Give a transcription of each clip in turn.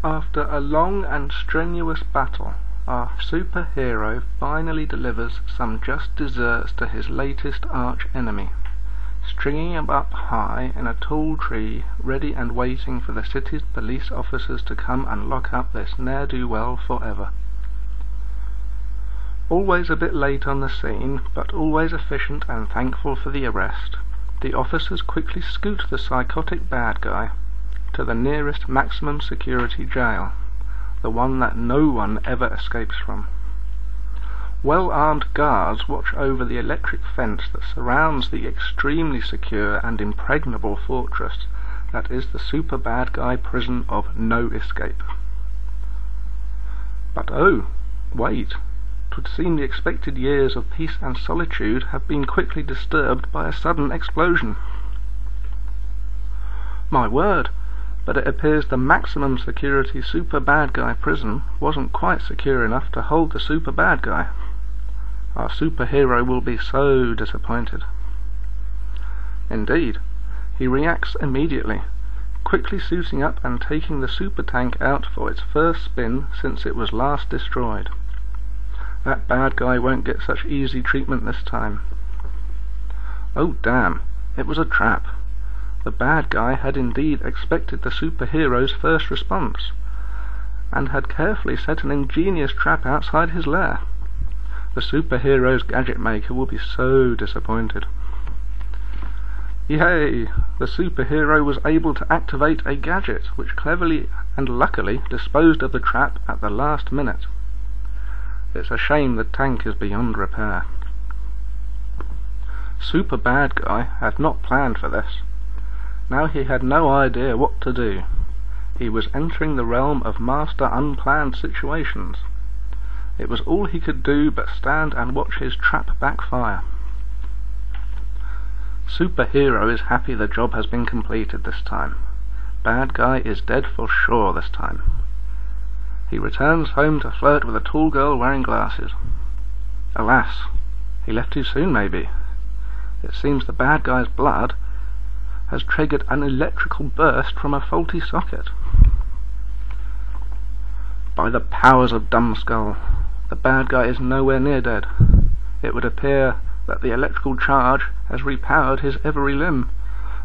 After a long and strenuous battle, our superhero finally delivers some just desserts to his latest arch-enemy, stringing him up high in a tall tree, ready and waiting for the city's police officers to come and lock up this ne'er-do-well forever. Always a bit late on the scene, but always efficient and thankful for the arrest, the officers quickly scoot the psychotic bad guy to the nearest maximum security jail, the one that no one ever escapes from. Well-armed guards watch over the electric fence that surrounds the extremely secure and impregnable fortress that is the super bad guy prison of no escape. But oh, wait, 'twould seem the expected years of peace and solitude have been quickly disturbed by a sudden explosion. My word, but it appears the maximum security super bad guy prison wasn't quite secure enough to hold the super bad guy. Our superhero will be so disappointed. Indeed, he reacts immediately, quickly suiting up and taking the super tank out for its first spin since it was last destroyed. That bad guy won't get such easy treatment this time. Oh damn, it was a trap. The bad guy had indeed expected the superhero's first response, and had carefully set an ingenious trap outside his lair. The superhero's gadget maker will be so disappointed. Yay! The superhero was able to activate a gadget which cleverly and luckily disposed of the trap at the last minute. It's a shame the tank is beyond repair. Super bad guy had not planned for this. Now he had no idea what to do. He was entering the realm of master unplanned situations. It was all he could do but stand and watch his trap backfire. Superhero is happy the job has been completed this time. Bad guy is dead for sure this time. He returns home to flirt with a tall girl wearing glasses. Alas, he left too soon maybe. It seems the bad guy's blood has triggered an electrical burst from a faulty socket. By the powers of Dumbskull, the bad guy is nowhere near dead. It would appear that the electrical charge has repowered his every limb,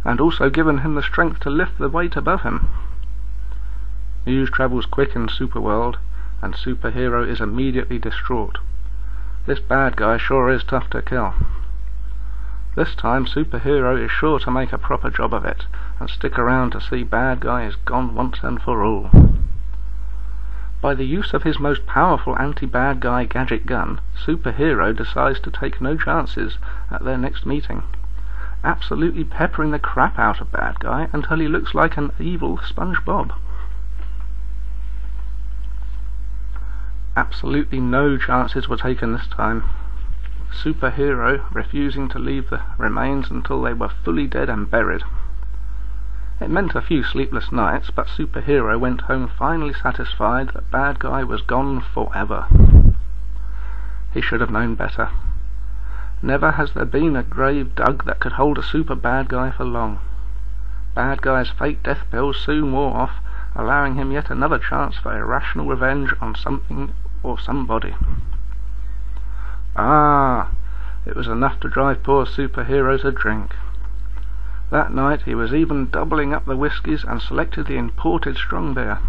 and also given him the strength to lift the weight above him. News travels quick in Superworld, and Superhero is immediately distraught. This bad guy sure is tough to kill. This time Superhero is sure to make a proper job of it, and stick around to see bad guy is gone once and for all. By the use of his most powerful anti-bad guy gadget gun, Superhero decides to take no chances at their next meeting, absolutely peppering the crap out of bad guy until he looks like an evil SpongeBob. Absolutely no chances were taken this time. Superhero refusing to leave the remains until they were fully dead and buried. It meant a few sleepless nights, but Superhero went home finally satisfied that bad guy was gone forever. He should have known better. Never has there been a grave dug that could hold a super bad guy for long. Bad guy's fake death pills soon wore off, allowing him yet another chance for irrational revenge on something or somebody. Ah, it was enough to drive poor Superhero to drink. That night he was even doubling up the whiskies and selected the imported strong beer.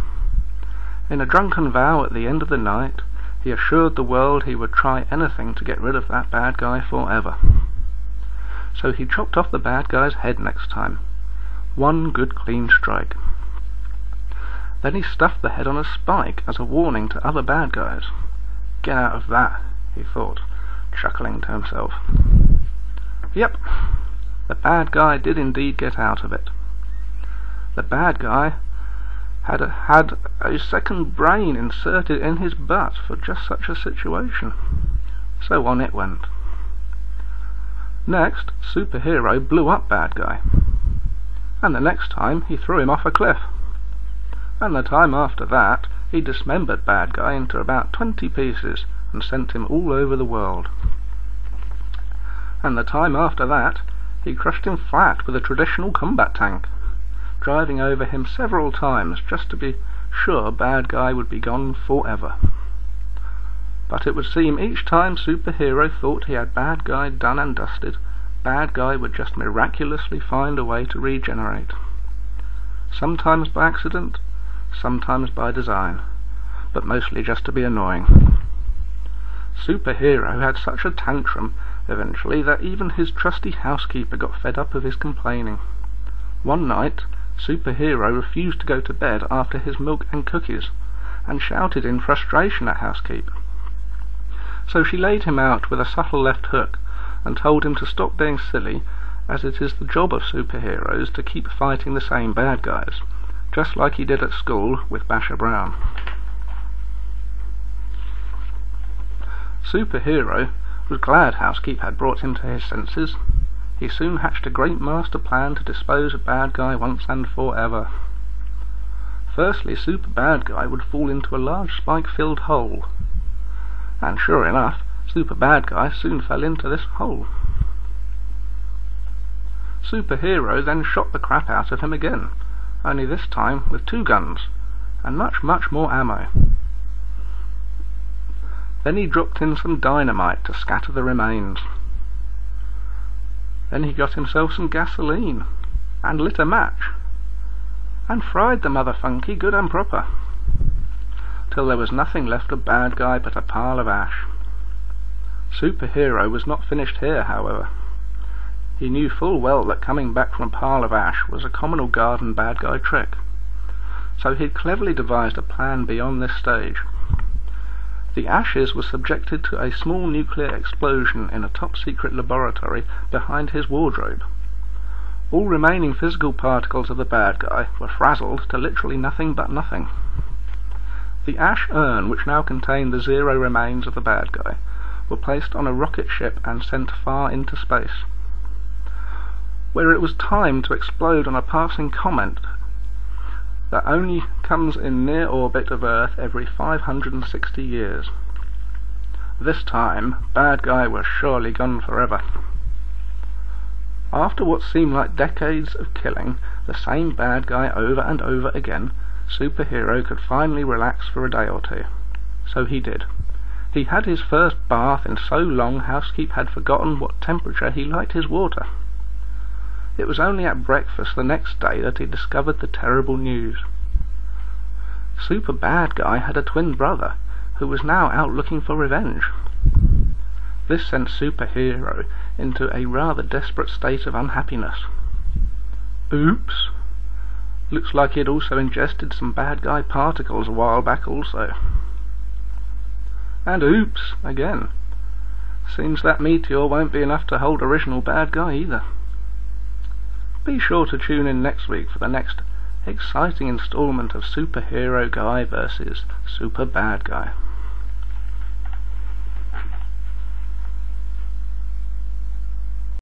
In a drunken vow at the end of the night, he assured the world he would try anything to get rid of that bad guy forever. So he chopped off the bad guy's head next time. One good clean strike. Then he stuffed the head on a spike as a warning to other bad guys. Get out of that, he thought, chuckling to himself. Yep, the bad guy did indeed get out of it. The bad guy had a second brain inserted in his butt for just such a situation. So on it went. Next, Superhero blew up bad guy. And the next time he threw him off a cliff. And the time after that he dismembered bad guy into about 20 pieces and sent him all over the world. And the time after that he crushed him flat with a traditional combat tank, driving over him several times just to be sure bad guy would be gone forever. But it would seem each time superhero thought he had bad guy done and dusted, bad guy would just miraculously find a way to regenerate. Sometimes by accident, sometimes by design, but mostly just to be annoying. Superhero had such a tantrum eventually that even his trusty housekeeper got fed up of his complaining. One night, Superhero refused to go to bed after his milk and cookies, and shouted in frustration at housekeeper. So she laid him out with a subtle left hook, and told him to stop being silly, as it is the job of superheroes to keep fighting the same bad guys, just like he did at school with Basher Brown. Superhero was glad housekeeper had brought him to his senses. He soon hatched a great master plan to dispose of bad guy once and forever. Firstly, super bad guy would fall into a large spike-filled hole, and sure enough, super bad guy soon fell into this hole. Superhero then shot the crap out of him again, only this time with 2 guns, and much more ammo. Then he dropped in some dynamite to scatter the remains. Then he got himself some gasoline, and lit a match, and fried the mother funky good and proper, till there was nothing left of bad guy but a pile of ash. Superhero was not finished here, however. He knew full well that coming back from a pile of ash was a common or garden bad guy trick, so he'd cleverly devised a plan beyond this stage. The ashes were subjected to a small nuclear explosion in a top-secret laboratory behind his wardrobe. All remaining physical particles of the bad guy were frazzled to literally nothing but nothing. The ash urn, which now contained the 0 remains of the bad guy, were placed on a rocket ship and sent far into space, where it was timed to explode on a passing comet that only comes in near orbit of Earth every 560 years. This time, bad guy was surely gone forever. After what seemed like decades of killing the same bad guy over and over again, Superhero could finally relax for a day or 2. So he did. He had his first bath in so long housekeep had forgotten what temperature he liked his water. It was only at breakfast the next day that he discovered the terrible news. Super bad guy had a twin brother, who was now out looking for revenge. This sent Superhero into a rather desperate state of unhappiness. Oops! Looks like he had also ingested some bad guy particles a while back also. And oops, again. Seems that meteor won't be enough to hold original bad guy either. Be sure to tune in next week for the next exciting installment of Superhero Guy vs. Super Bad Guy.